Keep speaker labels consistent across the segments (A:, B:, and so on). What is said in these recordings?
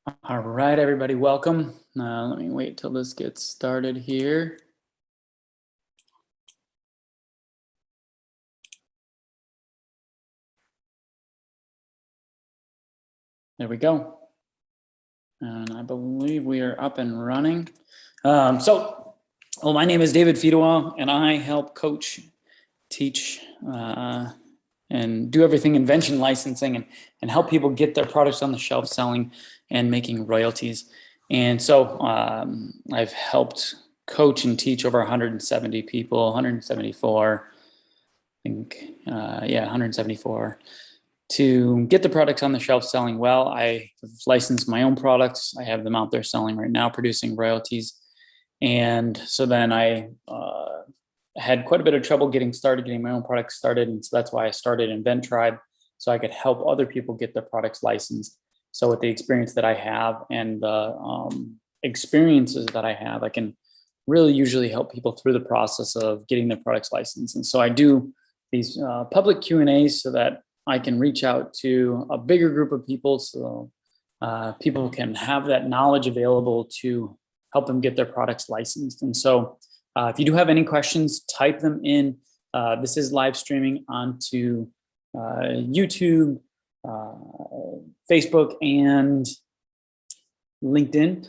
A: All right, everybody, welcome. Let me wait till this gets started here. There we go. And I believe we are up and running. Well, my name is David Fidowa, and I help coach, teach, and do everything invention licensing and help people get their products on the shelf selling and making royalties. And so I've helped coach and teach over 170 people, 174, I think, 174 to get the products on the shelf selling well. I have licensed my own products. I have them out there selling right now, producing royalties. And so then I had quite a bit of trouble getting my own products started. And so that's why I started InventTribe, so I could help other people get their products licensed. So with the experience that I have and the experiences that I have, I can really usually help people through the process of getting their products licensed. And so I do these public Q&As so that I can reach out to a bigger group of people, so people can have that knowledge available to help them get their products licensed. And so if you do have any questions, type them in. This is live streaming onto YouTube, Facebook, and LinkedIn.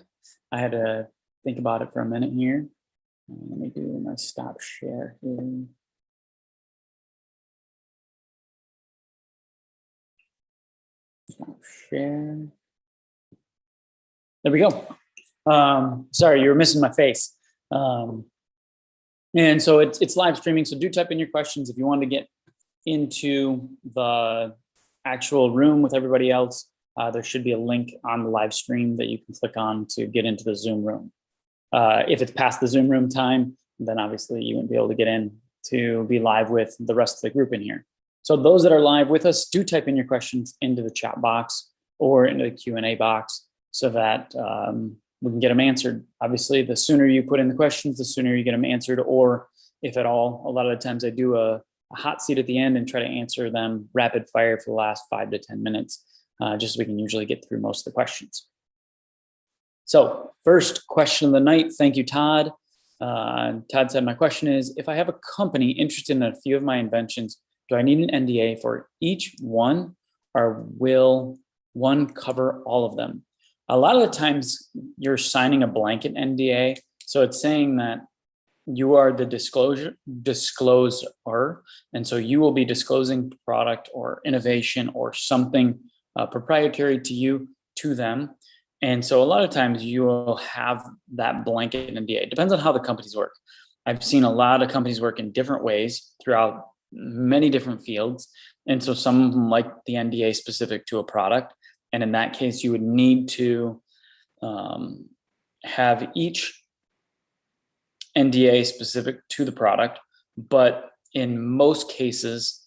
A: I had to think about it for a minute here. Let me do my stop share here. Share. There we go. Sorry, you were missing my face. And so it's live streaming. So do type in your questions if you want to get into the actual room with everybody else. There should be a link on the live stream that you can click on to get into the Zoom room. If it's past the Zoom room time, then obviously you won't be able to get in to be live with the rest of the group in here. So those that are live with us, do type in your questions into the chat box or into the Q&A box so that we can get them answered. Obviously, the sooner you put in the questions, the sooner you get them answered, or if at all, a lot of the times I do a hot seat at the end and try to answer them rapid fire for the last 5 to 10 minutes, just so we can usually get through most of the questions. So first question of the night, thank you, Todd. Todd said, my question is, if I have a company interested in a few of my inventions, do I need an NDA for each one, or will one cover all of them? A lot of the times you're signing a blanket NDA. So it's saying that you are the discloser. And so you will be disclosing product or innovation or something proprietary to you, to them. And so a lot of times you will have that blanket NDA. It depends on how the companies work. I've seen a lot of companies work in different ways throughout many different fields. And so some of them like the NDA specific to a product. And in that case, you would need to have each NDA specific to the product. But in most cases,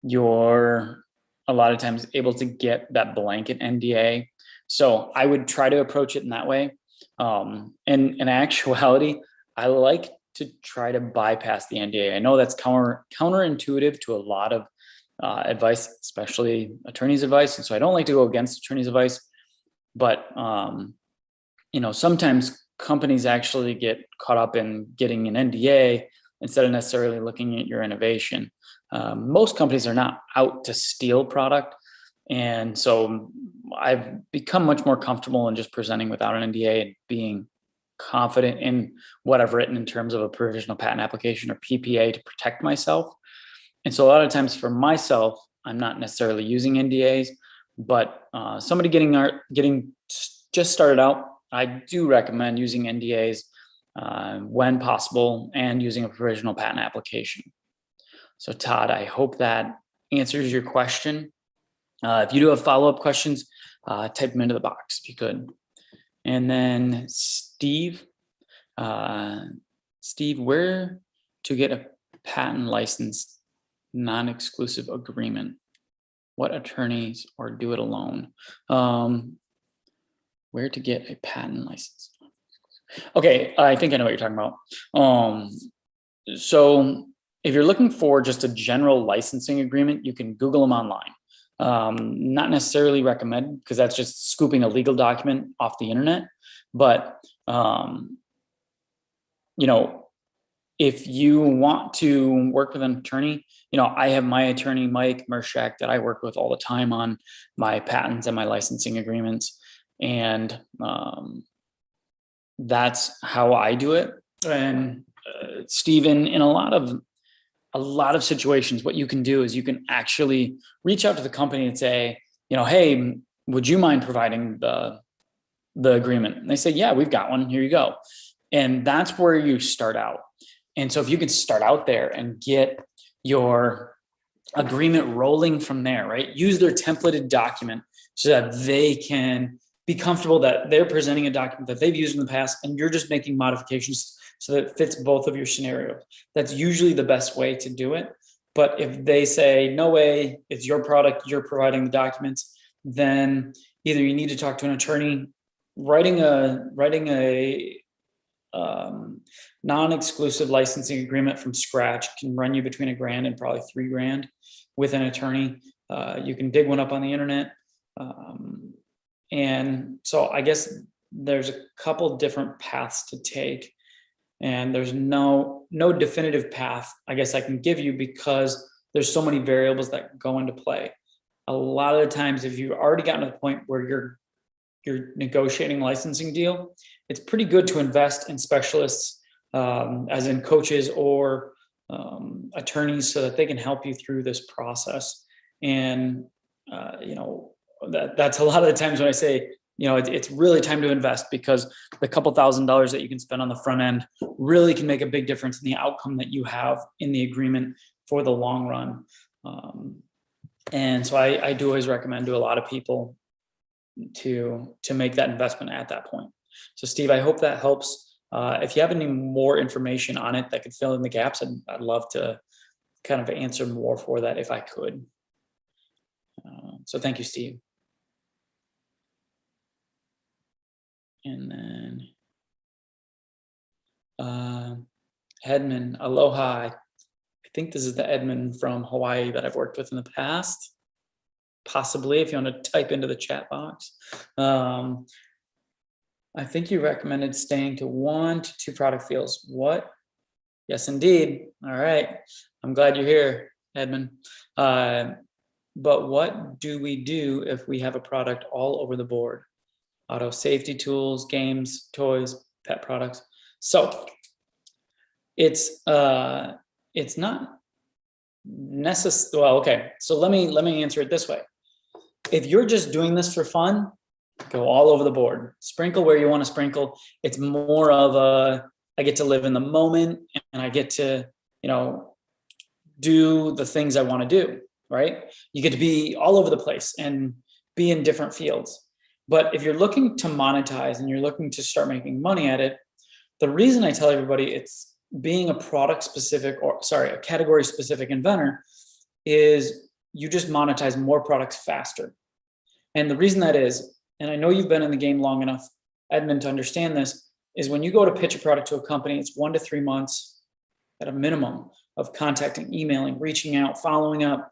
A: you're a lot of times able to get that blanket NDA. So I would try to approach it in that way. And in actuality, I like to try to bypass the NDA. I know that's counterintuitive to a lot of advice, especially attorney's advice. And so I don't like to go against attorney's advice, but sometimes companies actually get caught up in getting an NDA instead of necessarily looking at your innovation. Most companies are not out to steal product. And so I've become much more comfortable in just presenting without an NDA and being confident in what I've written in terms of a provisional patent application or PPA to protect myself. And so a lot of times for myself, I'm not necessarily using NDAs, but somebody getting just started out, I do recommend using NDAs when possible and using a provisional patent application. So Todd, I hope that answers your question. If you do have follow-up questions, type them into the box if you could. And then Steve, where to get a patent license non-exclusive agreement? What attorneys or do it alone? Where to get a patent license? Okay, I think I know what you're talking about. So if you're looking for just a general licensing agreement, you can Google them online. Not necessarily recommend, because that's just scooping a legal document off the internet. But, you know, if you want to work with an attorney, you know, I have my attorney, Mike Mershak, that I work with all the time on my patents and my licensing agreements. And that's how I do it. And Stephen, in a lot of situations, what you can do is you can actually reach out to the company and say, you know, hey, would you mind providing the agreement? And they say, yeah, we've got one. Here you go. And that's where you start out. And so if you could start out there and get your agreement rolling from there, right? Use their templated document so that they can be comfortable that they're presenting a document that they've used in the past, and you're just making modifications so that it fits both of your scenarios. That's usually the best way to do it. But if they say, no way, it's your product, you're providing the documents, then either you need to talk to an attorney. Writing a non-exclusive licensing agreement from scratch can run you between $1,000 and probably $3,000 with an attorney. You can dig one up on the internet. And so I guess there's a couple different paths to take, and there's no definitive path I guess I can give you, because there's so many variables that go into play. A lot of the times, if you've already gotten to the point where you're negotiating a licensing deal, it's pretty good to invest in specialists, as in coaches or attorneys, so that they can help you through this process. And you know, that's a lot of the times when I say, you know, it's really time to invest, because the couple $1,000s that you can spend on the front end really can make a big difference in the outcome that you have in the agreement for the long run. And so I do always recommend to a lot of people to make that investment at that point. So Steve, I hope that helps. If you have any more information on it that could fill in the gaps, I'd love to kind of answer more for that if I could. So thank you, Steve. And then Edmund, aloha. I think this is the Edmund from Hawaii that I've worked with in the past. Possibly, if you want to type into the chat box. I think you recommended staying to 1 to 2 product fields. What? Yes, indeed. All right. I'm glad you're here, Edmund. But what do we do if we have a product all over the board? Auto safety tools, games, toys, pet products. So it's not necessary. Well, okay. So let me answer it this way. If you're just doing this for fun, go all over the board. Sprinkle where you want to sprinkle. It's more of I get to live in the moment, and I get to, you know, do the things I want to do, right? You get to be all over the place and be in different fields. But if you're looking to monetize and you're looking to start making money at it, the reason I tell everybody it's being a a category specific inventor is you just monetize more products faster. And the reason that is, and I know you've been in the game long enough, Edmund, to understand this, is when you go to pitch a product to a company, it's 1 to 3 months at a minimum of contacting, emailing, reaching out, following up.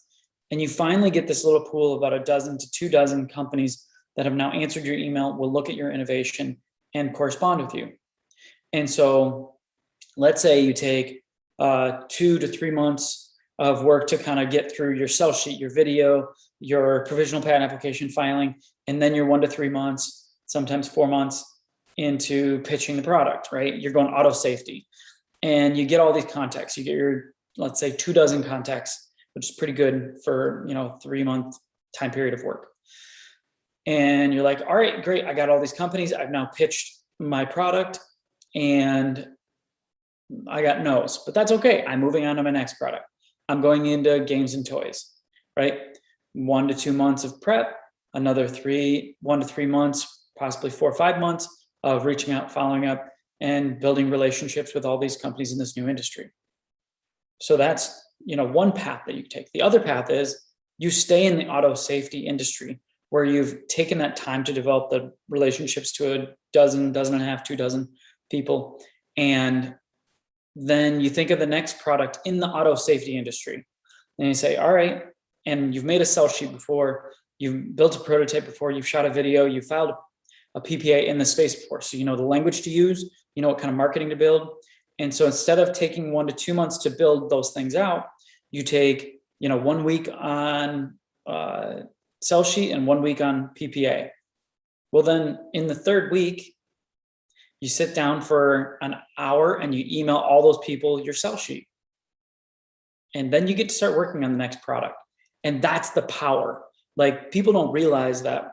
A: And you finally get this little pool of about 1 dozen to 2 dozen companies that have now answered your email, will look at your innovation and correspond with you. And so let's say you take 2 to 3 months of work to kind of get through your sell sheet, your video, your provisional patent application filing, and then you're 1 to 3 months, sometimes 4 months into pitching the product, right? You're going auto safety, and you get all these contacts. You get your, let's say, 2 dozen contacts, which is pretty good for, you know, 3-month time period of work. And you're like, all right, great. I got all these companies. I've now pitched my product and I got no's, but that's okay. I'm moving on to my next product. I'm going into games and toys, right? 1 to 2 months of prep, another 1 to 3 months, possibly 4 or 5 months of reaching out, following up, and building relationships with all these companies in this new industry. So that's, you know, one path that you take. The other path is you stay in the auto safety industry, where you've taken that time to develop the relationships to 1 dozen, 1.5 dozen, 2 dozen people. And then you think of the next product in the auto safety industry. And you say, all right, and you've made a sell sheet before, you've built a prototype before, you've shot a video, you filed a PPA in the space before. So you know the language to use, you know what kind of marketing to build. And so instead of taking 1 to 2 months to build those things out, you take, 1 week on sell sheet and 1 week on PPA. Well, then in the third week, you sit down for an hour and you email all those people your sell sheet. And then you get to start working on the next product. And that's the power. Like, people don't realize that,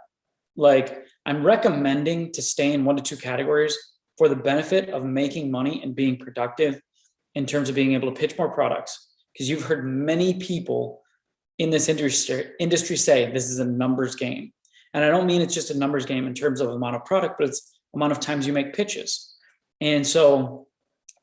A: like, I'm recommending to stay in 1 to 2 categories for the benefit of making money and being productive in terms of being able to pitch more products. Because you've heard many people in this industry say this is a numbers game. And I don't mean it's just a numbers game in terms of amount of product, but it's amount of times you make pitches. And so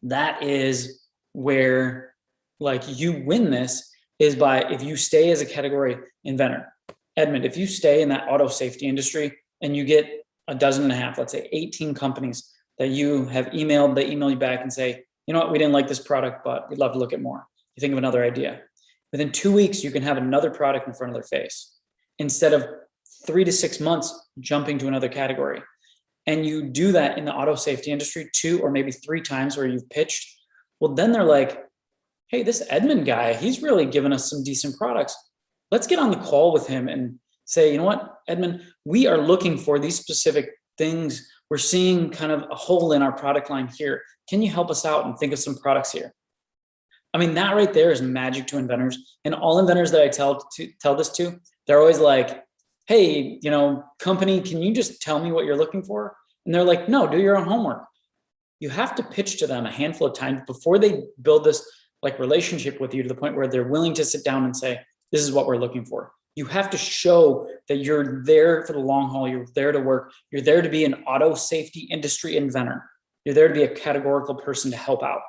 A: that is where, like, you win this is by, if you stay as a category inventor. Edmund, if you stay in that auto safety industry and you get 12.5, let's say 18 companies that you have emailed, they email you back and say, you know what, we didn't like this product, but we'd love to look at more. You think of another idea. Within 2 weeks, you can have another product in front of their face instead of 3 to 6 months jumping to another category. And you do that in the auto safety industry 2 or maybe 3 times where you've pitched. Well, then they're like, hey, this Edmund guy, he's really given us some decent products. Let's get on the call with him and say, you know what, Edmund, we are looking for these specific things. We're seeing kind of a hole in our product line here. Can you help us out and think of some products here? I mean, that right there is magic to inventors. And all inventors that I tell this to, they're always like, hey, company, can you just tell me what you're looking for? And they're like, no, do your own homework. You have to pitch to them a handful of times before they build this like relationship with you to the point where they're willing to sit down and say, this is what we're looking for. You have to show that you're there for the long haul. You're there to work. You're there to be an auto safety industry inventor. You're there to be a categorical person to help out.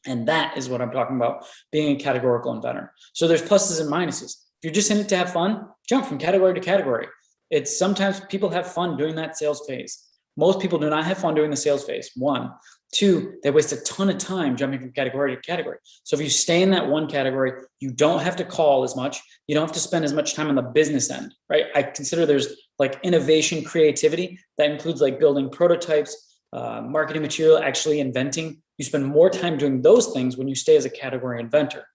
A: And that is what I'm talking about, being a categorical inventor. So there's pluses and minuses. If you're just in it to have fun, jump from category to category. It's sometimes people have fun doing that sales phase. Most people do not have fun doing the sales phase. 1, 2, they waste a ton of time jumping from category to category. So if you stay in that one category, you don't have to call as much. You don't have to spend as much time on the business end, right? I consider there's like innovation, creativity that includes like building prototypes, marketing material, actually inventing. You spend more time doing those things when you stay as a category inventor.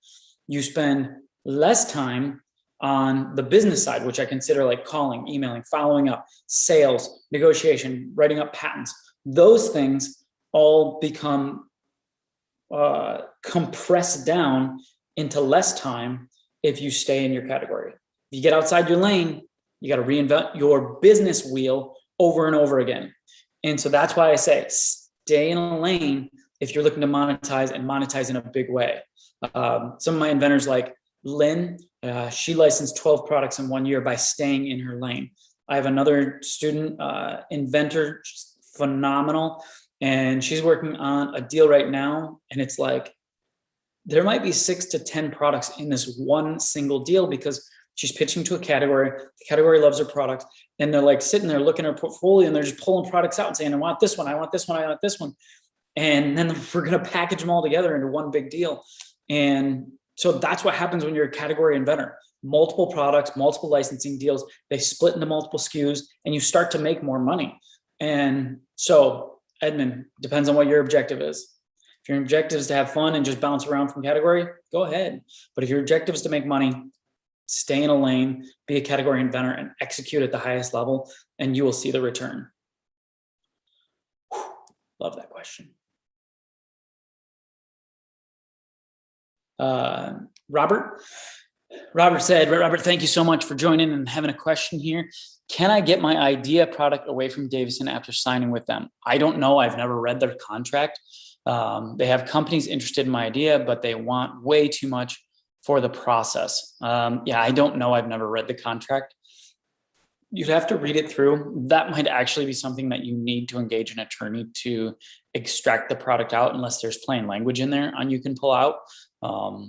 A: You spend less time on the business side, which I consider like calling, emailing, following up, sales, negotiation, writing up patents. Those things all become compressed down into less time if you stay in your category. If you get outside your lane, you got to reinvent your business wheel over and over again. And so that's why I say stay in a lane if you're looking to monetize and monetize in a big way. Some of my inventors like Lynn, she licensed 12 products in 1 year by staying in her lane. I have another student, inventor, phenomenal. And she's working on a deal right now. And it's like, there might be 6 to 10 products in this one single deal because she's pitching to a category. The category loves her product. And they're like sitting there looking at her portfolio and they're just pulling products out and saying, I want this one, I want this one, I want this one. And then we're going to package them all together into one big deal. And so that's what happens when you're a category inventor. Multiple products, multiple licensing deals, they split into multiple SKUs and you start to make more money. And so, Edmund, depends on what your objective is. If your objective is to have fun and just bounce around from category, go ahead. But if your objective is to make money, stay in a lane, be a category inventor, and execute at the highest level, and you will see the return. Whew, love that question. Robert said, Robert, thank you so much for joining and having a question here. Can I get my idea product away from Davison after signing with them? I don't know. I've never read their contract. They have companies interested in my idea, but they want way too much for the process. Yeah, I don't know. I've never read the contract. You'd have to read it through. That might actually be something that you need to engage an attorney to extract the product out, unless there's plain language in there and you can pull out.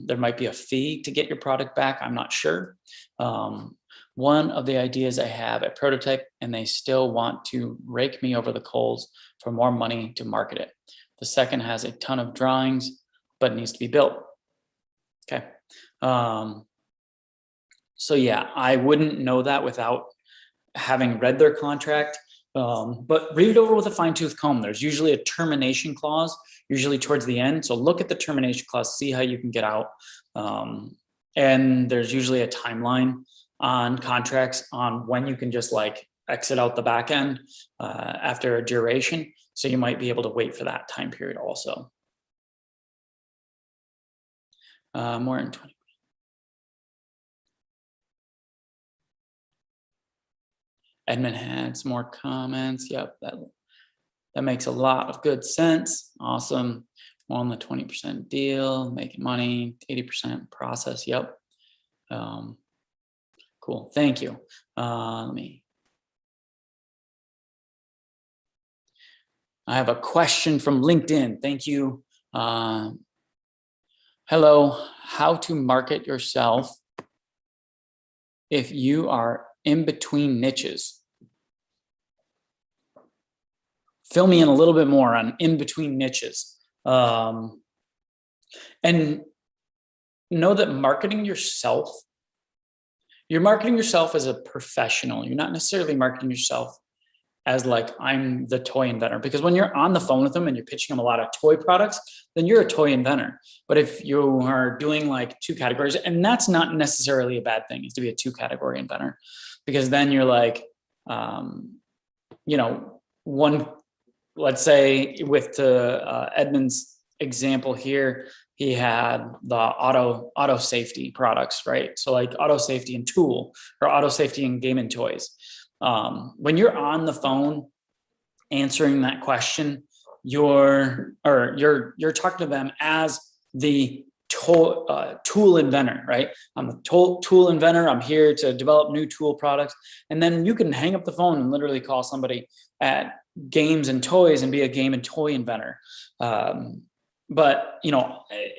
A: There might be a fee to get your product back. I'm not sure. One of the ideas I have a prototype, and they still want to rake me over the coals for more money to market it. The second has a ton of drawings, but needs to be built. Okay. So yeah, I wouldn't know that without having read their contract. But read it over with a fine-tooth comb. There's usually a termination clause, usually towards the end. So look at the termination clause, see how you can get out. And there's usually a timeline on contracts on when you can just like exit out the back end after a duration. So you might be able to wait for that time period also. More than 20. Edmund had some more comments. Yep, that makes a lot of good sense. Awesome. More on the 20% deal, making money, 80% process. Yep. Cool. Thank you. I have a question from LinkedIn. Thank you. Hello. How to market yourself if you are in between niches? Fill me in a little bit more on in between niches. And know that marketing yourself, you're marketing yourself as a professional. You're not necessarily marketing yourself as like, I'm the toy inventor, because when you're on the phone with them and you're pitching them a lot of toy products, then you're a toy inventor. But if you are doing like 2 categories, and that's not necessarily a bad thing, is to be a 2 category inventor, because then you're like, one, let's say with the Edmund's example here, he had the auto safety products, right? So like auto safety and tool, or auto safety and game and toys. When you're on the phone answering that question, you're talking to them as the tool inventor, right? I'm a tool inventor. I'm here to develop new tool products. And then you can hang up the phone and literally call somebody at games and toys and be a game and toy inventor. But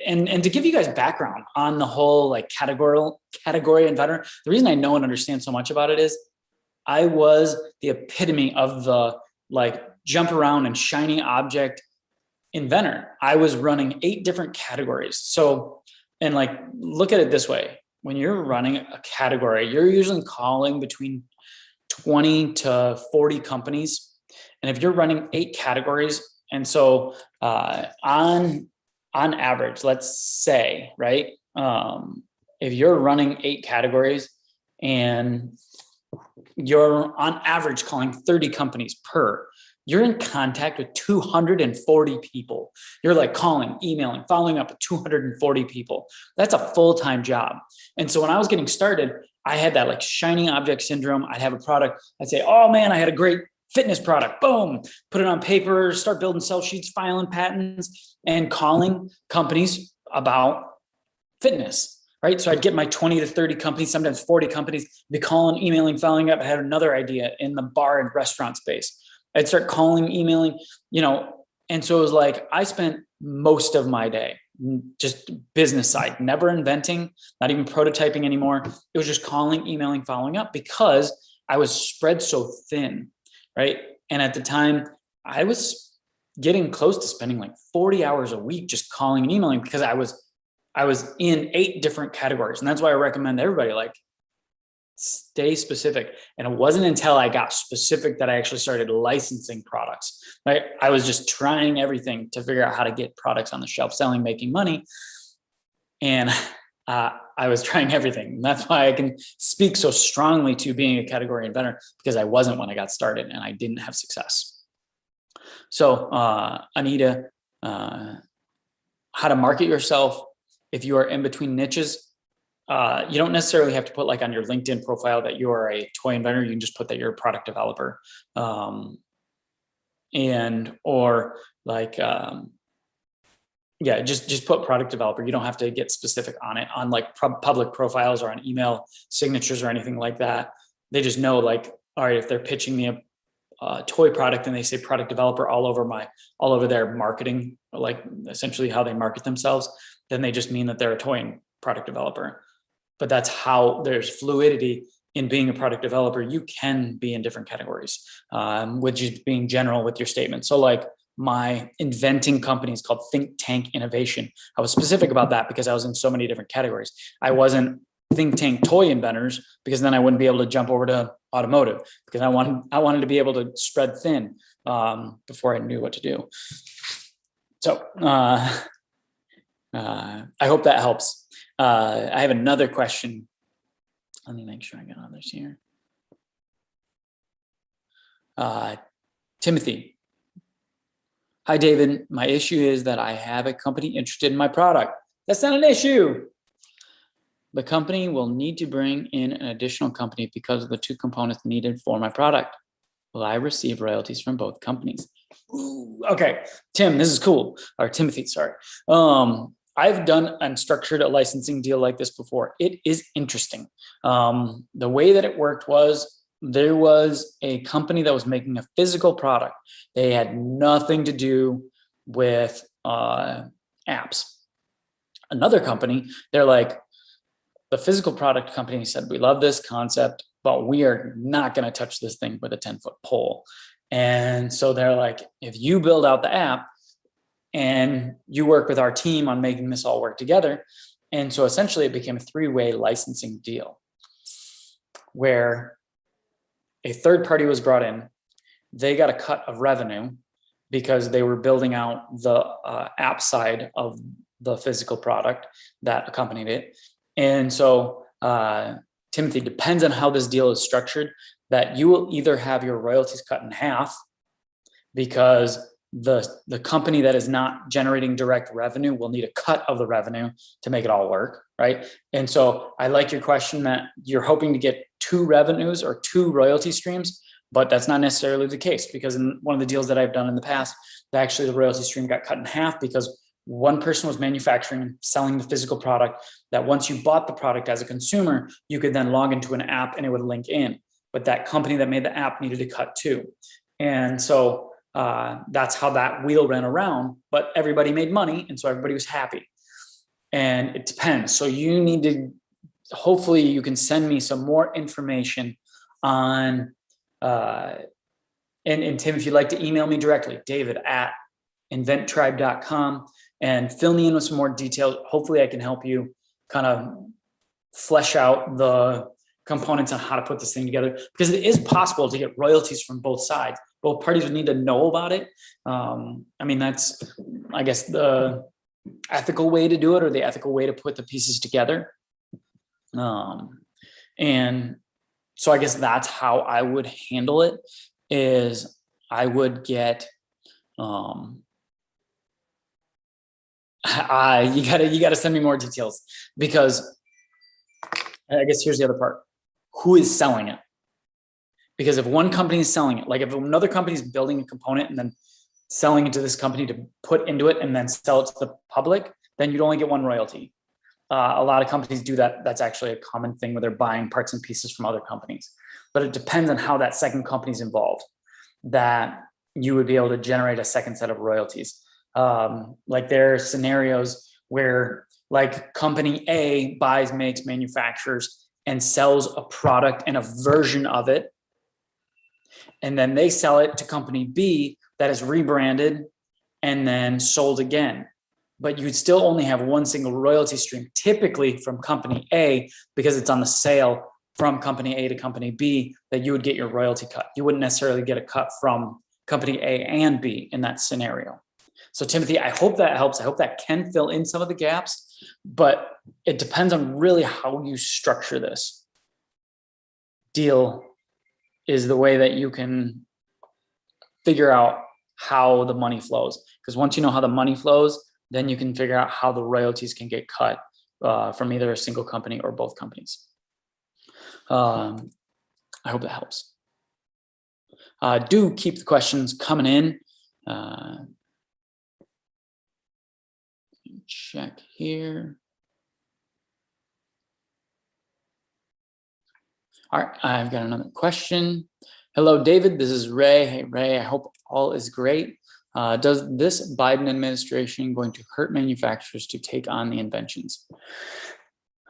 A: and to give you guys background on the whole like category inventor, the reason I know and understand so much about it is I was the epitome of the like jump around and shiny object inventor. I was running 8 different categories. So, and like, look at it this way. When you're running a category, you're usually calling between 20 to 40 companies. And if you're running 8 categories, and so on average, let's say, right? If you're running 8 categories and you're on average calling 30 companies per, you're in contact with 240 people. You're like calling, emailing, following up with 240 people. That's a full-time job. And so when I was getting started, I had that like shiny object syndrome. I'd have a product. I'd say, oh man, I had a great fitness product. Boom, put it on paper, start building sell sheets, filing patents, and calling companies about fitness. Right. So I'd get my 20 to 30 companies, sometimes 40 companies, be calling, emailing, following up. I had another idea in the bar and restaurant space. I'd start calling, emailing, and so it was like, I spent most of my day, just business side, never inventing, not even prototyping anymore. It was just calling, emailing, following up, because I was spread so thin. Right. And at the time I was getting close to spending like 40 hours a week, just calling and emailing, because I was in 8 different categories. And that's why I recommend everybody like stay specific. And it wasn't until I got specific that I actually started licensing products. Right? I was just trying everything to figure out how to get products on the shelf, selling, making money. And I was trying everything. And that's why I can speak so strongly to being a category inventor, because I wasn't when I got started and I didn't have success. So Anita, how to market yourself if you are in between niches. You don't necessarily have to put like on your LinkedIn profile that you are a toy inventor. You can just put that you're a product developer. Just put product developer. You don't have to get specific on it on like public profiles or on email signatures or anything like that. They just know like, all right, if they're pitching me a toy product and they say product developer all over their marketing, like essentially how they market themselves, then they just mean that they're a toy product developer. But that's how there's fluidity in being a product developer. You can be in different categories, with just being general with your statement. So like my inventing company is called Think Tank Innovation. I was specific about that because I was in so many different categories. I wasn't think tank toy inventors, because then I wouldn't be able to jump over to automotive, because I wanted to be able to spread thin before I knew what to do. So I hope that helps. I have another question. Let me make sure I got others here. Timothy. Hi, David. My issue is that I have a company interested in my product. That's not an issue. The company will need to bring in an additional company because of the two components needed for my product. Will I receive royalties from both companies? Ooh, okay, Tim, this is cool. Or Timothy, sorry. I've done and structured a licensing deal like this before. It is interesting. The way that it worked was there was a company that was making a physical product. They had nothing to do with apps. Another company, they're like, the physical product company said, we love this concept, but we are not going to touch this thing with a 10-foot pole. And so they're like, if you build out the app and you work with our team on making this all work together. And so essentially it became a three-way licensing deal where a third party was brought in. They got a cut of revenue because they were building out the app side of the physical product that accompanied it. And so, Timothy, depends on how this deal is structured, that you will either have your royalties cut in half because the company that is not generating direct revenue will need a cut of the revenue to make it all work, right? And so I like your question that you're hoping to get two revenues or two royalty streams, but that's not necessarily the case, because in one of the deals that I've done in the past, actually the royalty stream got cut in half because one person was manufacturing and selling the physical product, that once you bought the product as a consumer, you could then log into an app and it would link in. But that company that made the app needed to cut too. And so that's how that wheel ran around, but everybody made money. And so everybody was happy. And it depends. So you need to, hopefully you can send me some more information on, and Tim, if you'd like to email me directly, david@inventtribe.com, and fill me in with some more details. Hopefully I can help you kind of flesh out the components on how to put this thing together, because it is possible to get royalties from both sides. Both parties would need to know about it. I mean, that's, I guess, the ethical way to do it, or the ethical way to put the pieces together. And so I guess that's how I would handle it, is I would get, you gotta send me more details, because I guess here's the other part. Who is selling it? Because if one company is selling it, like if another company is building a component and then selling it to this company to put into it and then sell it to the public, then you'd only get one royalty. A lot of companies do that. That's actually a common thing where they're buying parts and pieces from other companies. But it depends on how that second company is involved, that you would be able to generate a second set of royalties. Like there are scenarios where like company A buys, makes, manufactures, and sells a product and a version of it. And then they sell it to company B that is rebranded and then sold again. But you'd still only have one single royalty stream, typically from company A, because it's on the sale from company A to company B that you would get your royalty cut. You wouldn't necessarily get a cut from company A and B in that scenario. So Timothy, I hope that helps. I hope that can fill in some of the gaps, but it depends on really how you structure this deal is the way that you can figure out how the money flows. Because once you know how the money flows, then you can figure out how the royalties can get cut from either a single company or both companies. I hope that helps. Do keep the questions coming in. Check here. All right, I've got another question. Hello, David. This is Ray. Hey, Ray. I hope all is great. Does this Biden administration going to hurt manufacturers to take on the inventions?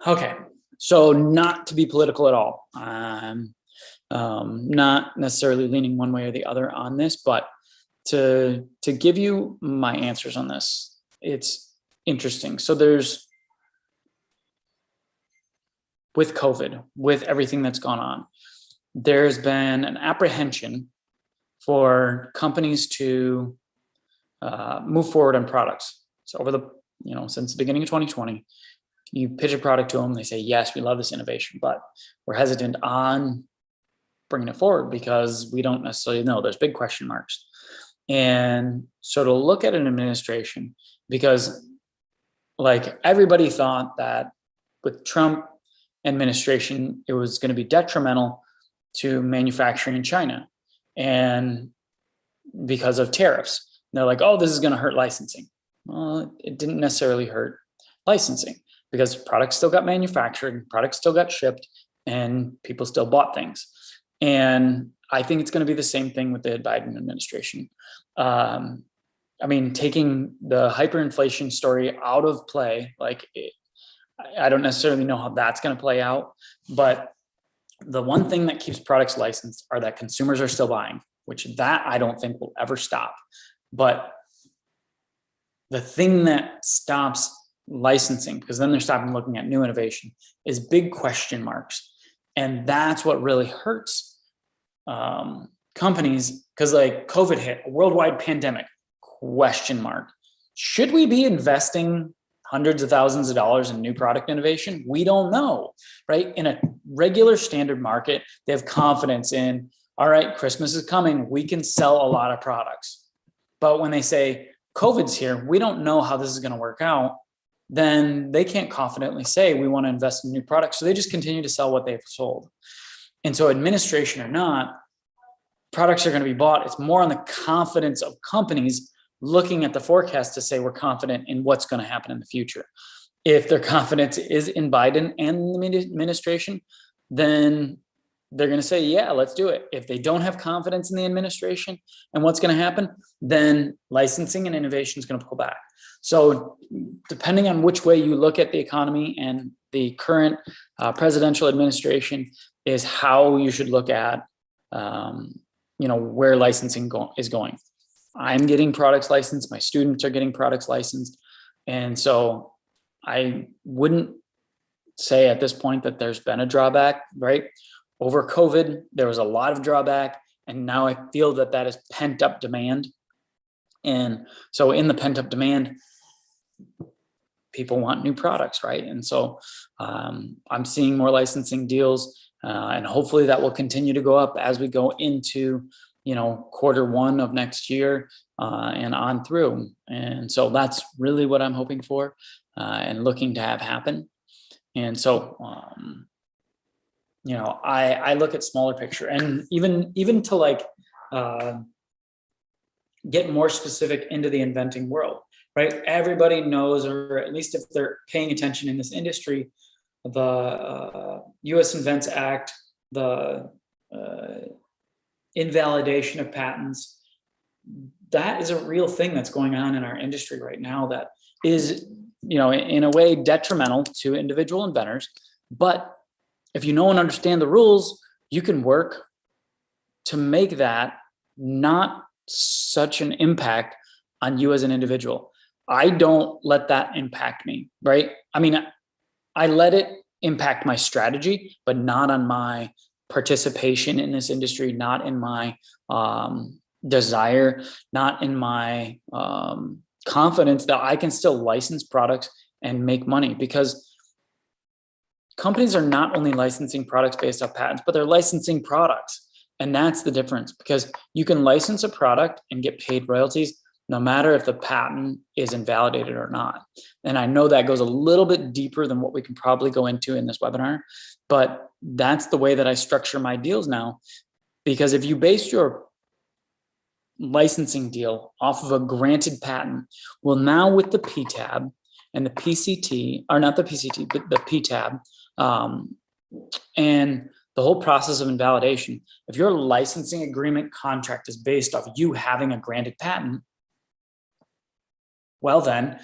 A: Okay, so not to be political at all. Not necessarily leaning one way or the other on this, but to give you my answers on this, it's interesting. So there's, with COVID, with everything that's gone on, there's been an apprehension for companies to move forward on products. So over the, since the beginning of 2020, you pitch a product to them, they say, yes, we love this innovation, but we're hesitant on bringing it forward because we don't necessarily know. There's big question marks. And so to look at an administration, because like everybody thought that with Trump administration, it was going to be detrimental to manufacturing in China. And because of tariffs, they're like, oh, this is going to hurt licensing. Well, it didn't necessarily hurt licensing because products still got manufactured, products still got shipped, and people still bought things. And I think it's going to be the same thing with the Biden administration. Taking the hyperinflation story out of play, I don't necessarily know how that's going to play out, but the one thing that keeps products licensed are that consumers are still buying, which that I don't think will ever stop. But the thing that stops licensing, because then they're stopping looking at new innovation, is big question marks. And that's what really hurts companies, because like COVID hit, a worldwide pandemic, question mark. Should we be investing hundreds of thousands of dollars in new product innovation? We don't know, right? In a regular standard market, they have confidence in, all right, Christmas is coming, we can sell a lot of products. But when they say COVID's here, we don't know how this is going to work out, then they can't confidently say we want to invest in new products. So they just continue to sell what they've sold. And so administration or not, products are going to be bought. It's more on the confidence of companies looking at the forecast to say we're confident in what's going to happen in the future. If their confidence is in Biden and the administration, then they're going to say, yeah, let's do it. If they don't have confidence in the administration and what's going to happen, then licensing and innovation is going to pull back. So depending on which way you look at the economy and the current presidential administration is how you should look at, where licensing is going. I'm getting products licensed. My students are getting products licensed. And so I wouldn't say at this point that there's been a drawback, right? Over COVID, there was a lot of drawback. And now I feel that that is pent up demand. And so in the pent up demand, people want new products, right? And so I'm seeing more licensing deals, and hopefully that will continue to go up as we go into Q1 of next year and on through. And so that's really what I'm hoping for and looking to have happen. And so I look at smaller picture, and even to get more specific into the inventing world, right? Everybody knows, or at least if they're paying attention in this industry, the U.S. Invents Act, the invalidation of patents, that is a real thing that's going on in our industry right now that is, in a way detrimental to individual inventors. But if you know and understand the rules, you can work to make that not such an impact on you as an individual. I don't let that impact me, right? I let it impact my strategy, but not on my participation in this industry, not in my desire, not in my confidence that I can still license products and make money, because companies are not only licensing products based off patents, but they're licensing products. And that's the difference, because you can license a product and get paid royalties no matter if the patent is invalidated or not. And I know that goes a little bit deeper than what we can probably go into in this webinar, but that's the way that I structure my deals now. Because if you base your licensing deal off of a granted patent, well, now with the PTAB and the PCT, or not the PCT, but the PTAB, and the whole process of invalidation, if your licensing agreement contract is based off you having a granted patent, well, then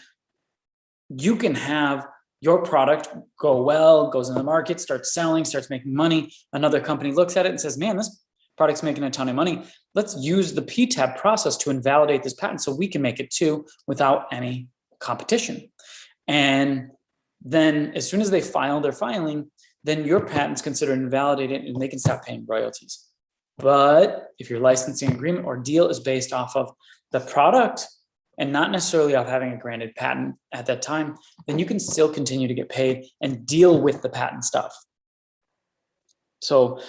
A: you can have your product go well, goes in the market, starts selling, starts making money. Another company looks at it and says, man, this product's making a ton of money. Let's use the PTAB process to invalidate this patent so we can make it too without any competition. And then as soon as they file their filing, then your patent's considered invalidated and they can stop paying royalties. But if your licensing agreement or deal is based off of the product and not necessarily off having a granted patent at that time, then you can still continue to get paid and deal with the patent stuff. So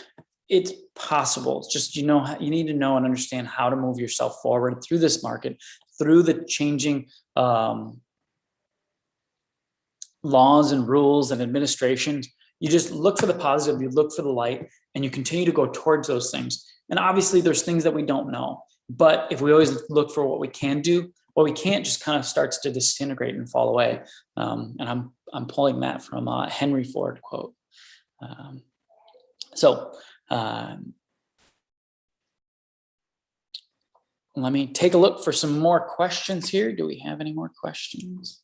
A: it's possible. It's just, you need to know and understand how to move yourself forward through this market, through the changing laws and rules and administrations. You just look for the positive, you look for the light, and you continue to go towards those things. And obviously there's things that we don't know, but if we always look for what we can do, what we can't just kind of starts to disintegrate and fall away. And I'm pulling that from a Henry Ford quote. Let me take a look for some more questions here. Do we have any more questions?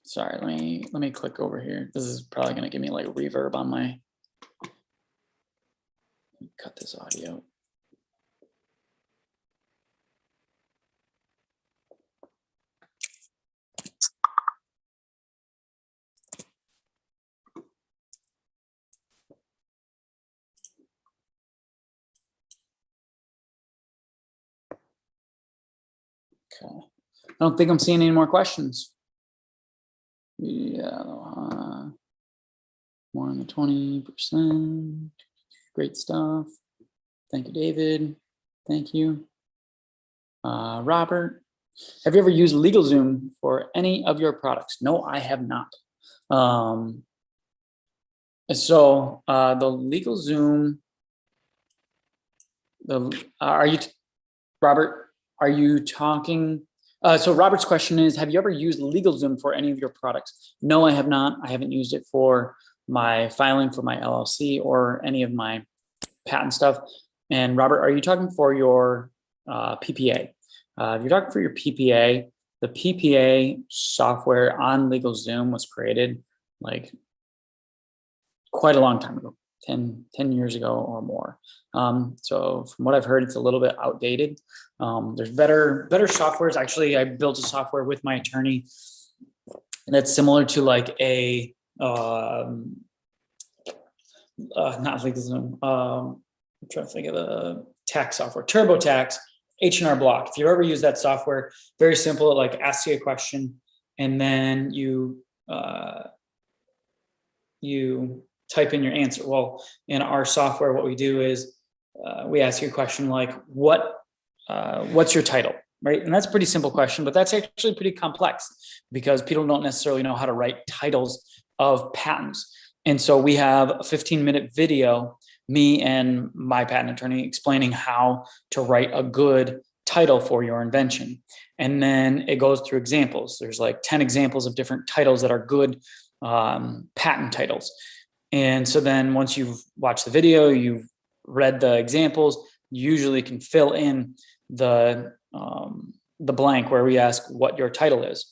A: Sorry, let me click over here. This is probably going to give me like a reverb on my. Cut this audio. Okay. I don't think I'm seeing any more questions. Yeah, more than 20%. Great stuff. Thank you, David. Thank you. Robert, have you ever used LegalZoom for any of your products? No, I have not. So the LegalZoom, Robert, are you talking? So Robert's question is, have you ever used LegalZoom for any of your products? No, I have not. I haven't used it for my filing for my LLC or any of my patent stuff. And Robert, are you talking for your PPA? If you're talking for your PPA, the PPA software on LegalZoom was created like quite a long time ago, 10 years ago or more. So from what I've heard, it's a little bit outdated. There's better softwares. Actually, I built a software with my attorney that's similar to like a, not LegalZoom, I'm trying to think of a tax software, TurboTax, H&R Block. If you ever use that software, very simple. It like asks you a question and then you type in your answer. Well, in our software, what we do is we ask you a question like, what's your title, right? And that's a pretty simple question, but that's actually pretty complex because people don't necessarily know how to write titles of patents. And so we have a 15-minute video, me and my patent attorney explaining how to write a good title for your invention. And then it goes through examples. There's like 10 examples of different titles that are good patent titles. And so then once you've watched the video, you've read the examples, you usually can fill in the blank where we ask what your title is.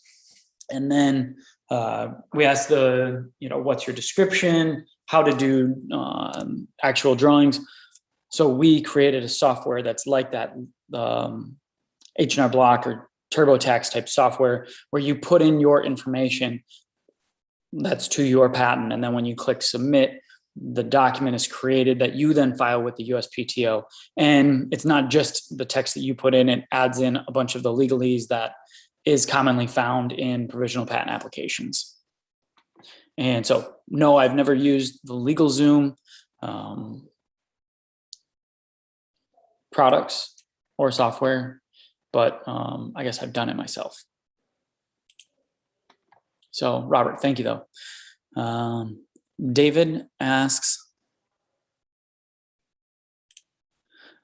A: And then we ask what's your description, how to do actual drawings. So we created a software that's like that, H&R Block or TurboTax type software where you put in your information that's to your patent. And then when you click submit, the document is created that you then file with the USPTO. And it's not just the text that you put in, it adds in a bunch of the legalese that is commonly found in provisional patent applications. And so, no, I've never used the LegalZoom products or software, but I guess I've done it myself. So, Robert, thank you, though. David asks,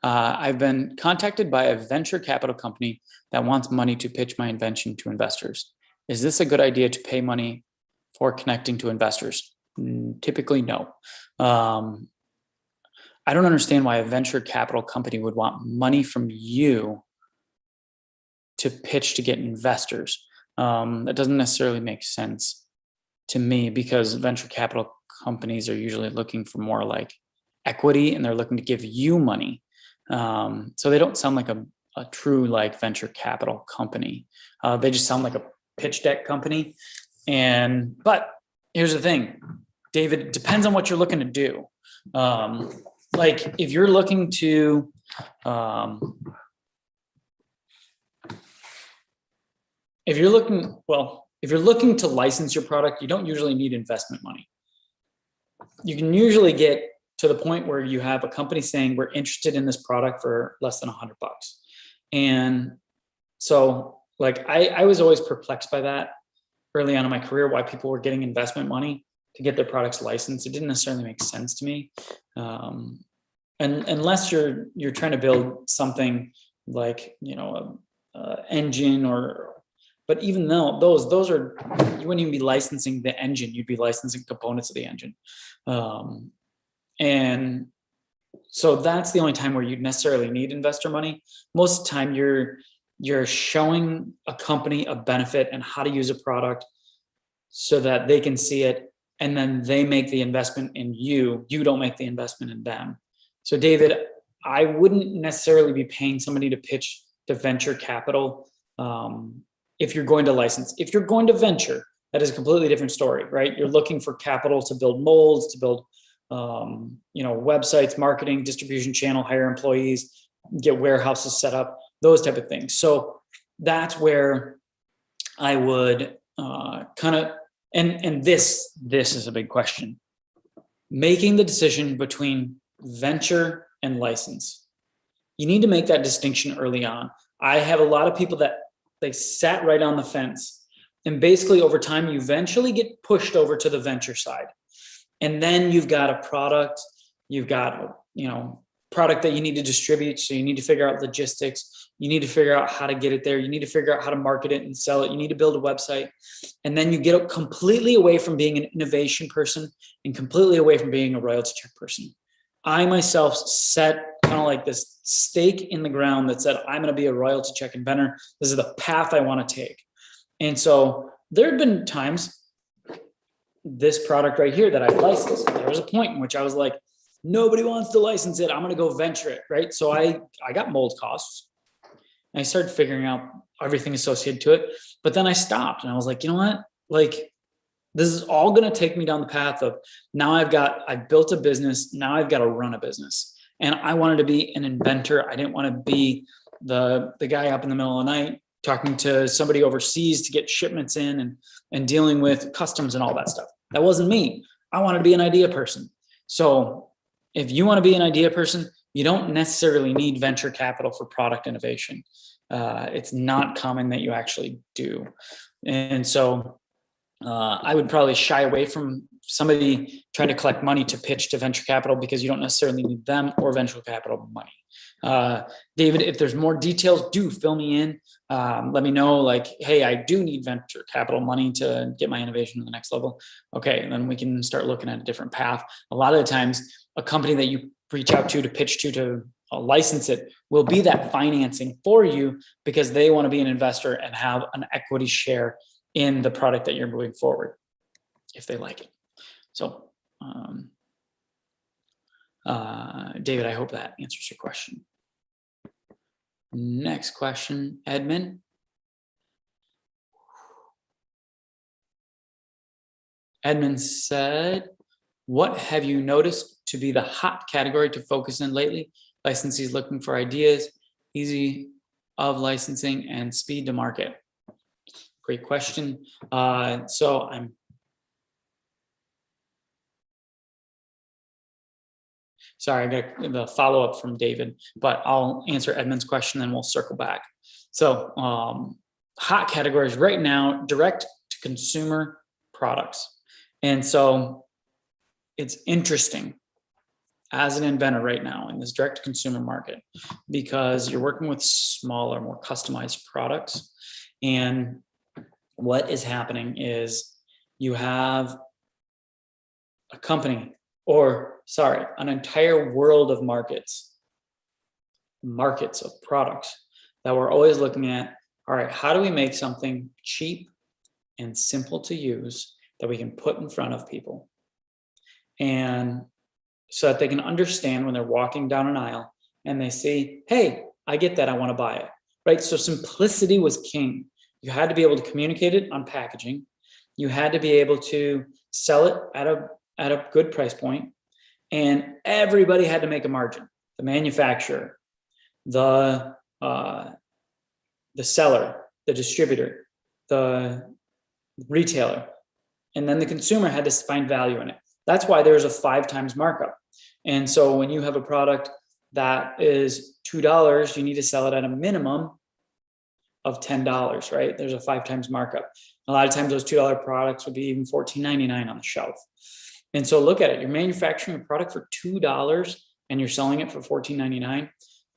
A: I've been contacted by a venture capital company that wants money to pitch my invention to investors. Is this a good idea to pay money for connecting to investors? Typically, no. I don't understand why a venture capital company would want money from you to pitch to get investors. That doesn't necessarily make sense. to me, because venture capital companies are usually looking for more like equity, and they're looking to give you money. So they don't sound like a true like venture capital company. They just sound like a pitch deck company. But here's the thing, David, it depends on what you're looking to do. Like if you're looking to, if you're looking to license your product, you don't usually need investment money. You can usually get to the point where you have a company saying we're interested in this product for less than $100. And so like I was always perplexed by that early on in my career, why people were getting investment money to get their products licensed. It didn't necessarily make sense to me. And unless you're trying to build something like, a engine but even though those are, you wouldn't even be licensing the engine, you'd be licensing components of the engine. And so that's the only time where you'd necessarily need investor money. Most of the time you're showing a company a benefit and how to use a product so that they can see it, and then they make the investment in you. You don't make the investment in them. So David, I wouldn't necessarily be paying somebody to pitch to venture capital if you're going to license. If you're going to venture, that is a completely different story, right? You're looking for capital to build molds, to build websites, marketing, distribution channel, hire employees, get warehouses set up, those type of things. So that's where I would and this is a big question. Making the decision between venture and license. You need to make that distinction early on. I have a lot of people that they sat right on the fence, and basically over time you eventually get pushed over to the venture side. And then you've got a product, you've got, product that you need to distribute. So you need to figure out logistics. You need to figure out how to get it there. You need to figure out how to market it and sell it. You need to build a website. And then you get completely away from being an innovation person and completely away from being a royalty check person. I myself set kind of like this stake in the ground that said, I'm going to be a royalty check inventor. This is the path I want to take. And so there have been times, this product right here that I licensed, there was a point in which I was like, nobody wants to license it. I'm going to go venture it. Right. So I got mold costs. And I started figuring out everything associated to it. But then I stopped and I was like, you know what? Like, this is all going to take me down the path of now I've built a business. Now I've got to run a business. And I wanted to be an inventor. I didn't want to be the guy up in the middle of the night talking to somebody overseas to get shipments in and dealing with customs and all that stuff. That wasn't me. I wanted to be an idea person. So if you want to be an idea person, you don't necessarily need venture capital for product innovation. It's not common that you actually do. And so I would probably shy away from somebody trying to collect money to pitch to venture capital, because you don't necessarily need them or venture capital money. David, if there's more details, do fill me in. Let me know, like, hey, I do need venture capital money to get my innovation to the next level. Okay, and then we can start looking at a different path. A lot of the times, a company that you reach out to pitch to license it will be that financing for you, because they want to be an investor and have an equity share in the product that you're moving forward, if they like it. So, David, I hope that answers your question. Next question, Edmund. Edmund said, what have you noticed to be the hot category to focus in lately? Licensees looking for ideas, easy of licensing, and speed to market. Great question. So I'm sorry, I got the follow-up from David, but I'll answer Edmund's question, then we'll circle back. So hot categories right now, direct to consumer products. And so it's interesting as an inventor right now in this direct to consumer market, because you're working with smaller, more customized products. And what is happening is you have a company, an entire world of markets of products that we're always looking at. All right, how do we make something cheap and simple to use that we can put in front of people. And so that they can understand when they're walking down an aisle and they see, hey, I get that, I want to buy it, right? So simplicity was king. You had to be able to communicate it on packaging. You had to be able to sell it at a good price point, and everybody had to make a margin. The manufacturer, the seller, the distributor, the retailer, and then the consumer had to find value in it. That's why there's a 5 times markup. And so when you have a product that is $2, you need to sell it at a minimum of $10, right? There's a 5 times markup. A lot of times those $2 products would be even $14.99 on the shelf. And so look at it. You're manufacturing a product for $2 and you're selling it for $14.99.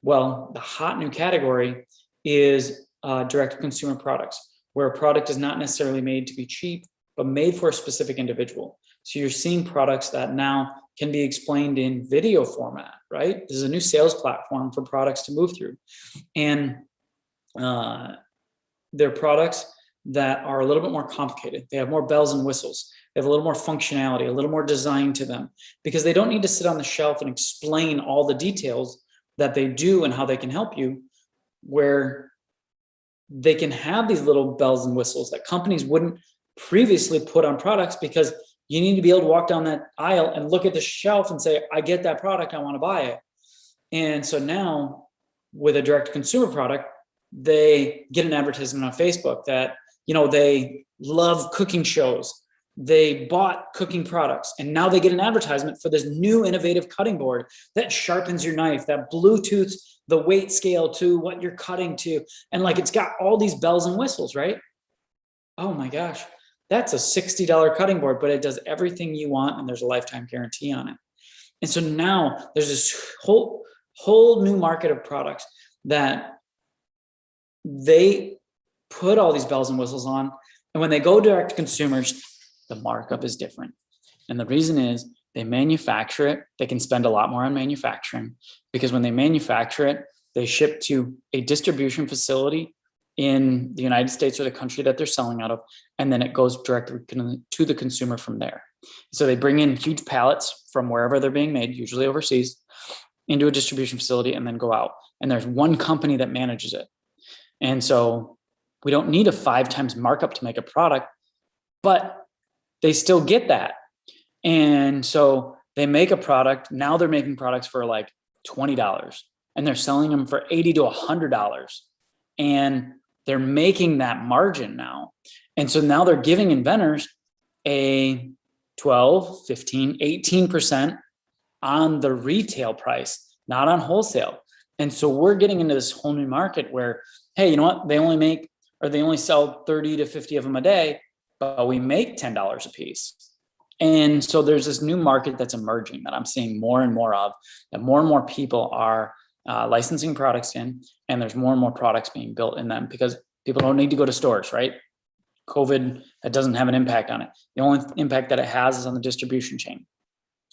A: Well, the hot new category is direct-to-consumer products, where a product is not necessarily made to be cheap, but made for a specific individual. So you're seeing products that now can be explained in video format, right? This is a new sales platform for products to move through. And they're products that are a little bit more complicated. They have more bells and whistles. They have a little more functionality, a little more design to them, because they don't need to sit on the shelf and explain all the details that they do and how they can help you, where they can have these little bells and whistles that companies wouldn't previously put on products, because you need to be able to walk down that aisle and look at the shelf and say, I get that product, I want to buy it. And so now with a direct consumer product, they get an advertisement on Facebook that, they love cooking shows. They bought cooking products, and now they get an advertisement for this new innovative cutting board that sharpens your knife, that Bluetooths the weight scale to what you're cutting to. And it's got all these bells and whistles, right? Oh my gosh, that's a $60 cutting board, but it does everything you want, and there's a lifetime guarantee on it. And so now there's this whole new market of products that they put all these bells and whistles on. And when they go direct to consumers, the markup is different. And the reason is they manufacture it. They can spend a lot more on manufacturing, because when they manufacture it, they ship to a distribution facility in the United States or the country that they're selling out of, and then it goes directly to the consumer from there. So they bring in huge pallets from wherever they're being made, usually overseas, into a distribution facility and then go out. And there's one company that manages it. And so we don't need a 5 times markup to make a product, but they still get that. And so they make a product. Now they're making products for $20, and they're selling them for $80 to $100. And they're making that margin now. And so now they're giving inventors a 12, 15, 18% on the retail price, not on wholesale. And so we're getting into this whole new market where, hey, you know what? They only sell 30 to 50 of them a day, but we make $10 a piece. And so there's this new market that's emerging that I'm seeing more and more of, that more and more people are licensing products in, and there's more and more products being built in them, because people don't need to go to stores, right? COVID, that doesn't have an impact on it. The only impact that it has is on the distribution chain.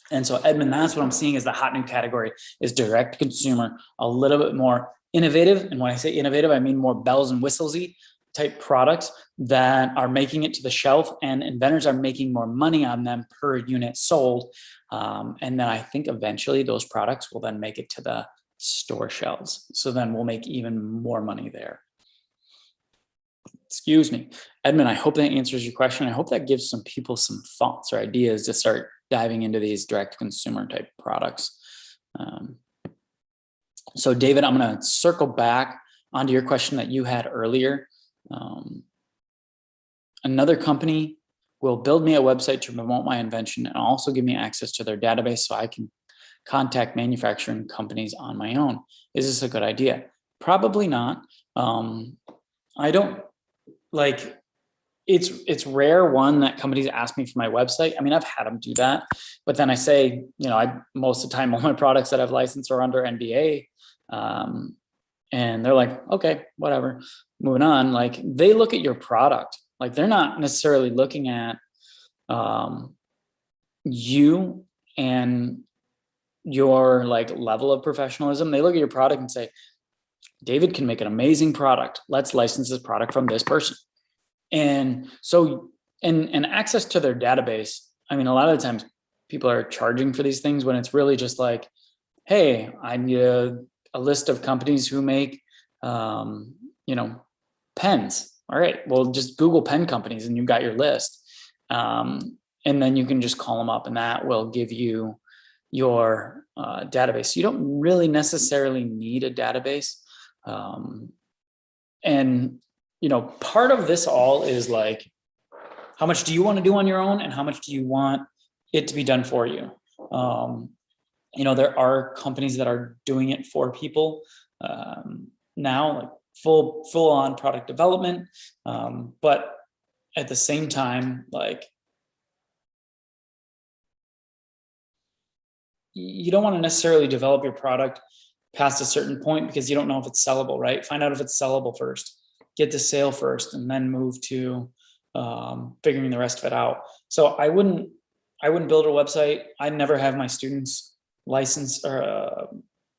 A: And so, Edmund, that's what I'm seeing as the hot new category, is direct consumer, a little bit more innovative. And when I say innovative, I mean more bells and whistles-y type products that are making it to the shelf, and inventors are making more money on them per unit sold. And then I think eventually those products will then make it to the store shelves. So then we'll make even more money there. Excuse me. Edmund, I hope that answers your question. I hope that gives some people some thoughts or ideas to start diving into these direct consumer type products. So David, I'm going to circle back onto your question that you had earlier. Another company will build me a website to promote my invention and also give me access to their database so I can contact manufacturing companies on my own. Is this a good idea? Probably not. I don't it's rare, one, that companies ask me for my website. I mean, I've had them do that, but then I say, most of the time all my products that I've licensed are under NDA. And they're like, okay, whatever, moving on. They look at your product. They're not necessarily looking at you and your level of professionalism. They look at your product and say, David can make an amazing product. Let's license this product from this person. And so and access to their database. I mean, a lot of the times people are charging for these things when it's really just like, hey, I need a list of companies who make, you know, pens. All right, well, just Google pen companies and you've got your list. And then you can just call them up and that will give you your database. You don't really necessarily need a database. And, you know, part of this all is like, how much do you want to do on your own and how much do you want it to be done for you? You know, there are companies that are doing it for people now, like full on product development. But at the same time, like, you don't want to necessarily develop your product past a certain point because you don't know if it's sellable, right? Find out if it's sellable first, get the sale first, and then move to figuring the rest of it out. So I wouldn't build a website. I never have my students license, or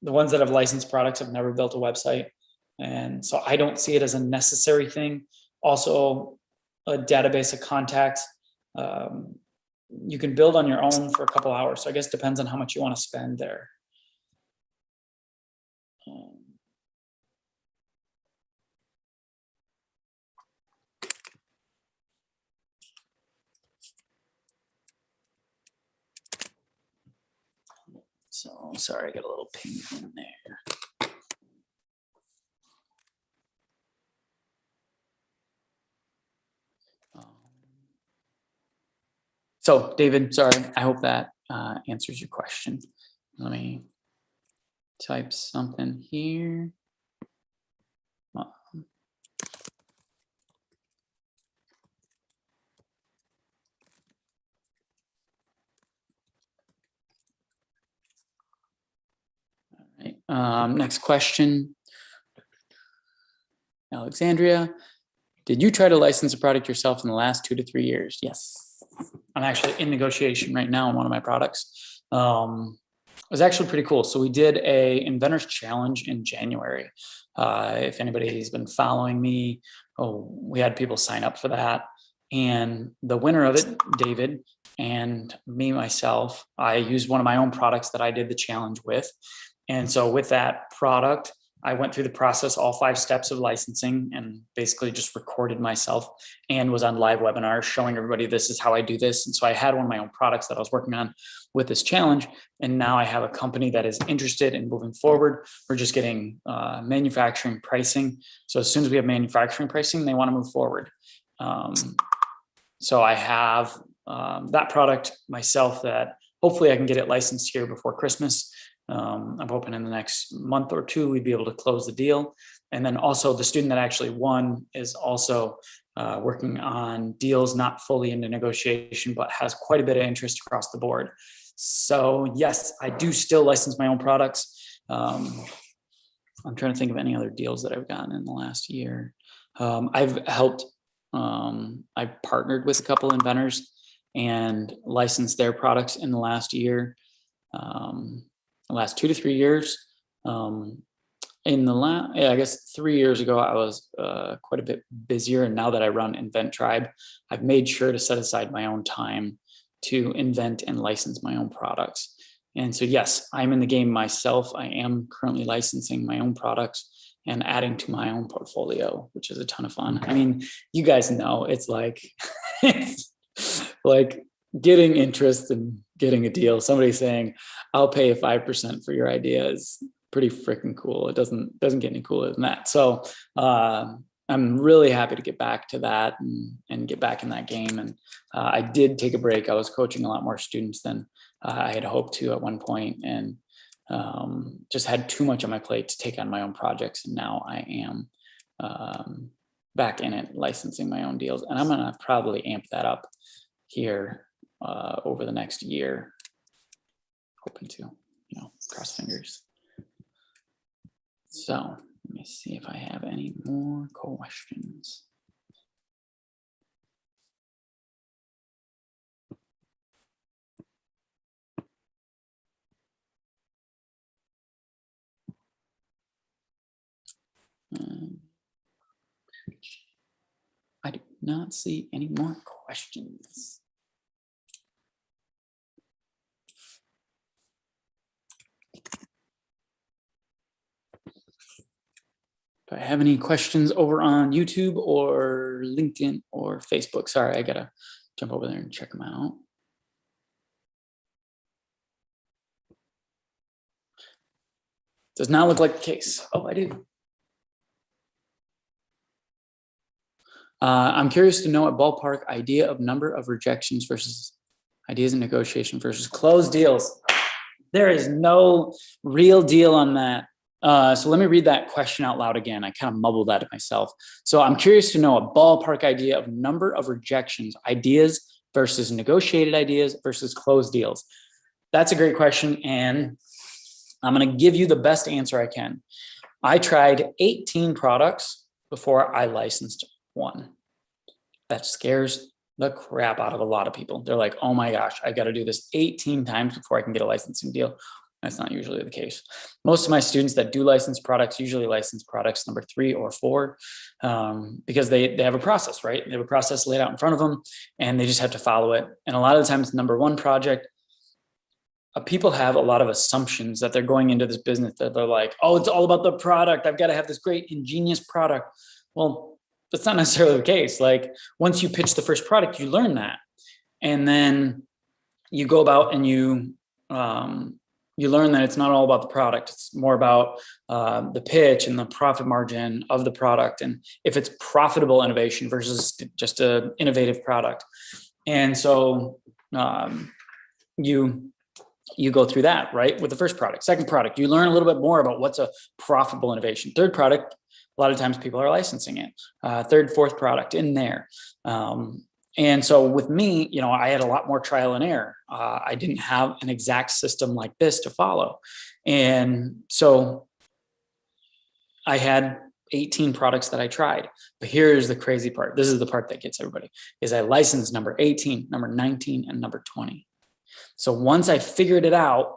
A: the ones that have licensed products have never built a website. And so I don't see it as a necessary thing. Also, a database of contacts. You can build on your own for a couple hours. So I guess it depends on how much you want to spend there. So sorry, I got a little ping in there. So David, sorry, I hope that answers your question. Let me type something here. All right, next question. Alexandria, did you try to license a product yourself in the last 2 to 3 years? Yes. I'm actually in negotiation right now on one of my products. It was actually pretty cool. So we did a inventors challenge in January. If anybody's been following me, we had people sign up for that. And the winner of it, David, and me, myself, I used one of my own products that I did the challenge with. And so with that product, I went through the process, all 5 steps of licensing, and basically just recorded myself and was on live webinars showing everybody this is how I do this. And so I had one of my own products that I was working on with this challenge. And now I have a company that is interested in moving forward. We're just getting manufacturing pricing. So as soon as we have manufacturing pricing, they want to move forward. So I have that product myself that hopefully I can get it licensed here before Christmas. I'm hoping in the next month or 2, we'd be able to close the deal. And then also the student that actually won is also working on deals, not fully into negotiation, but has quite a bit of interest across the board. So yes, I do still license my own products. I'm trying to think of any other deals that I've gotten in the last year. I've helped, I've partnered with a couple inventors and licensed their products in the last year. The last 2 to 3 years. In the last, I guess 3 years ago, I was quite a bit busier. And now that I run Invent Tribe, I've made sure to set aside my own time to invent and license my own products. And so, yes, I'm in the game myself. I am currently licensing my own products and adding to my own portfolio, which is a ton of fun. I mean, you guys know it's like, it's like getting interest and getting a deal. Somebody saying, I'll pay 5% for your idea is pretty freaking cool. It doesn't get any cooler than that. So I'm really happy to get back to that and get back in that game. And I did take a break. I was coaching a lot more students than I had hoped to at one point, and just had too much on my plate to take on my own projects. And now I am back in it, licensing my own deals. And I'm going to probably amp that up here over the next year. Hoping to, cross fingers. So let me see if I have any more questions. I do not see any more questions. questions? Do I have any questions over on YouTube or LinkedIn or Facebook? Sorry, I gotta jump over there and check them out. Does not look like the case. Oh, I do. I'm curious to know a ballpark idea of number of rejections versus ideas in negotiation versus closed deals. There is no real deal on that. So let me read that question out loud again. I kind of mumbled that to myself. So I'm curious to know a ballpark idea of number of rejections, ideas versus negotiated ideas versus closed deals. That's a great question. And I'm going to give you the best answer I can. I tried 18 products before I licensed one. That scares the crap out of a lot of people. They're like, oh my gosh, I got to do this 18 times before I can get a licensing deal. That's not usually the case. Most of my students that do license products usually license products number 3 or 4 because they have a process, right? They have a process laid out in front of them and they just have to follow it. And a lot of the times, number 1 project, people have a lot of assumptions that they're going into this business that they're like, oh, it's all about the product. I've got to have this great ingenious product. Well, that's not necessarily the case. Like once you pitch the first product, you learn that. And then you go about and you learn that it's not all about the product. It's more about the pitch and the profit margin of the product. And if it's profitable innovation versus just an innovative product. And so you go through that, right? With the first product, second product, you learn a little bit more about what's a profitable innovation. Third product, a lot of times people are licensing it. Third, fourth product in there. And so with me, I had a lot more trial and error. I didn't have an exact system like this to follow. And so I had 18 products that I tried. But here's the crazy part. This is the part that gets everybody, is I licensed number 18, number 19, and number 20. So once I figured it out,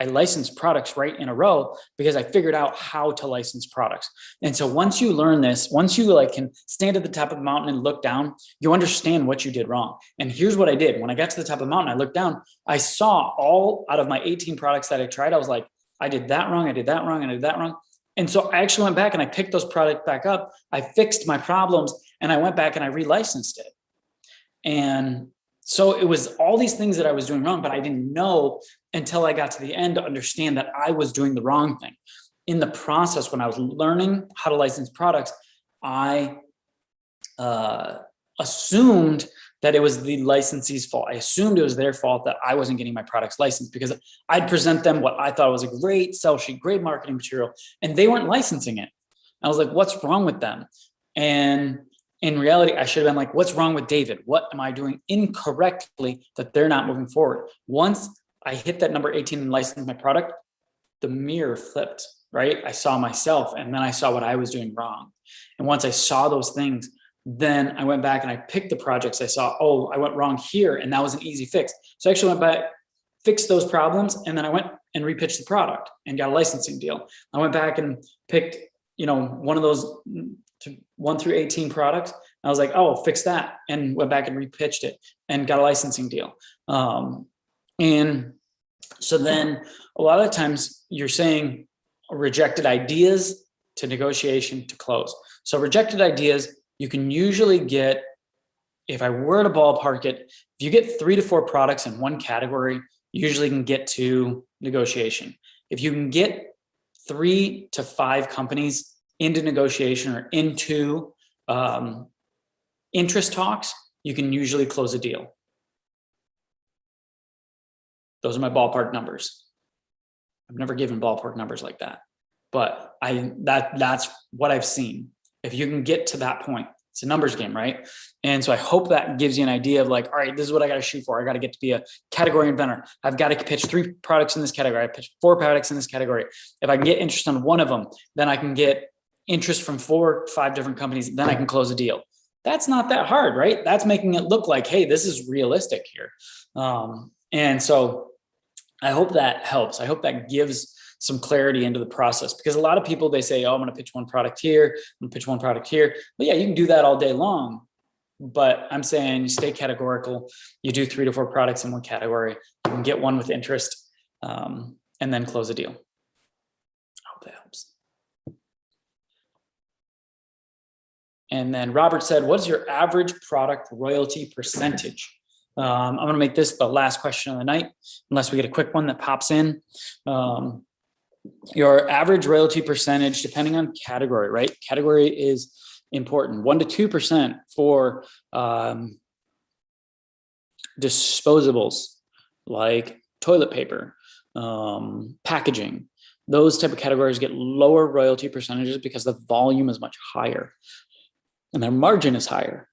A: I licensed products right in a row because I figured out how to license products. And so once you learn this, once you can stand at the top of the mountain and look down, you understand what you did wrong. And here's what I did. When I got to the top of the mountain, I looked down, I saw all out of my 18 products that I tried. I was like, I did that wrong. I did that wrong. I did that wrong. And so I actually went back and I picked those products back up. I fixed my problems and I went back and I relicensed it. And so it was all these things that I was doing wrong, but I didn't know until I got to the end to understand that I was doing the wrong thing. In the process, when I was learning how to license products, I assumed that it was the licensee's fault. I assumed it was their fault that I wasn't getting my products licensed because I'd present them what I thought was a great sell sheet, great marketing material, and they weren't licensing it. I was like, what's wrong with them? And in reality, I should have been like, what's wrong with David? What am I doing incorrectly that they're not moving forward? Once I hit that number 18 and licensed my product, the mirror flipped, right? I saw myself and then I saw what I was doing wrong. And once I saw those things, then I went back and I picked the projects I saw, oh, I went wrong here. And that was an easy fix. So I actually went back, fixed those problems. And then I went and repitched the product and got a licensing deal. I went back and picked, one of those 1 through 18 products. I was like, oh, fix that. And went back and repitched it and got a licensing deal. And so then a lot of times you're saying rejected ideas to negotiation to close. So rejected ideas, you can usually get, if I were to ballpark it, if you get 3 to 4 products in one category, you usually can get to negotiation. If you can get 3 to 5 companies into negotiation or into interest talks, you can usually close a deal. Those are my ballpark numbers. I've never given ballpark numbers like that, but that's what I've seen. If you can get to that point, it's a numbers game, right? And so I hope that gives you an idea of like, all right, this is what I got to shoot for. I got to get to be a category inventor. I've got to pitch 3 products in this category. I pitch 4 products in this category. If I can get interest on one of them, then I can get interest from 4, 5 different companies. Then I can close a deal. That's not that hard, right? That's making it look like, hey, this is realistic here. And so I hope that helps. I hope that gives some clarity into the process, because a lot of people, they say, oh, I'm going to pitch one product here, I'm going to pitch one product here. But yeah, you can do that all day long. but I'm saying you stay categorical. You do 3 to 4 products in one category. You can get one with interest, and then close a deal. I hope that helps. And then Robert said, what's your average product royalty percentage? I'm going to make this the last question of the night, unless we get a quick one that pops in. Your average royalty percentage, depending on category, right? Category is important. 1 to 2% for disposables like toilet paper, packaging. Those type of categories get lower royalty percentages because the volume is much higher and their margin is higher.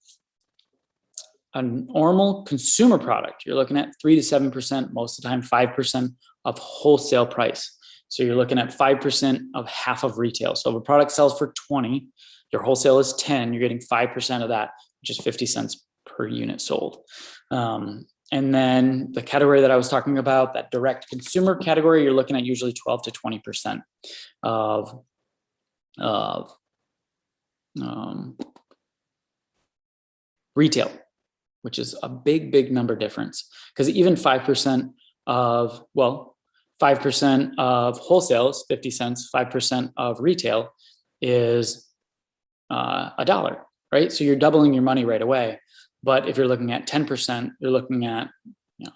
A: A normal consumer product, you're looking at 3 to 7%, most of the time 5% of wholesale price. So you're looking at 5% of half of retail. So if a product sells for 20, your wholesale is 10, you're getting 5% of that, which is 50 cents per unit sold. And then the category that I was talking about, that direct consumer category, you're looking at usually 12 to 20% of retail, which is a big number difference. Because even 5% of, 5% of wholesale is 50 cents, 5% of retail is $1, right? So you're doubling your money right away. But if you're looking at 10%, you're looking at,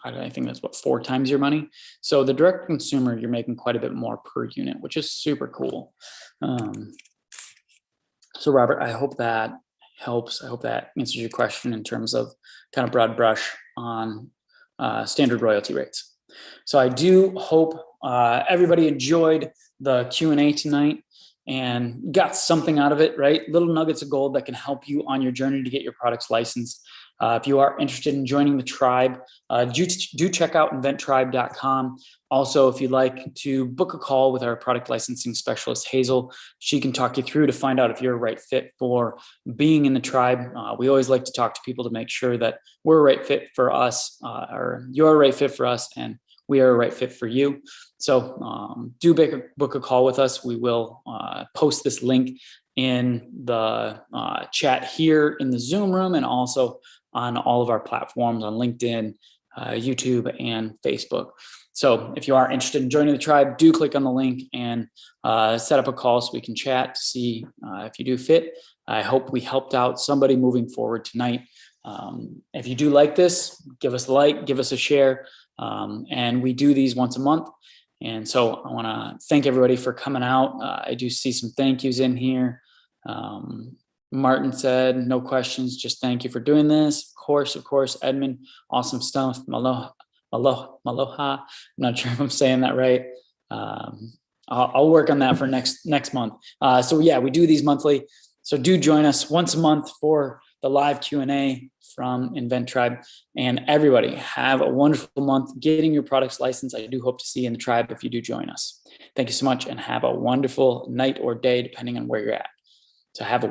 A: I think that's 4 times your money. So the direct consumer, you're making quite a bit more per unit, which is super cool. So Robert, I hope that helps. I hope that answers your question in terms of kind of broad brush on standard royalty rates. So I do hope everybody enjoyed the Q&A tonight and got something out of it, right? Little nuggets of gold that can help you on your journey to get your products licensed. If you are interested in joining the tribe, do check out inventtribe.com. Also, if you'd like to book a call with our product licensing specialist, Hazel, she can talk you through to find out if you're a right fit for being in the tribe. We always like to talk to people to make sure that we're a right fit for us, or you're a right fit for us, and we are a right fit for you. So do book a call with us. We will post this link in the chat here in the Zoom room, and also on all of our platforms on LinkedIn, YouTube, and Facebook. So if you are interested in joining the tribe, do click on the link and set up a call so we can chat to see if you do fit. I hope we helped out somebody moving forward tonight. If you do like this, give us a like, give us a share. And we do these once a month. And so I want to thank everybody for coming out. I do see some thank yous in here. Martin said, no questions, just thank you for doing this. Of course, Edmund, awesome stuff. Maloha. I'm not sure if I'm saying that right. I'll work on that for next month. So yeah, we do these monthly. So do join us once a month for the live Q&A from Invent Tribe. And everybody have a wonderful month getting your products licensed. I do hope to see you in the tribe if you do join us. Thank you so much and have a wonderful night or day, depending on where you're at. So have a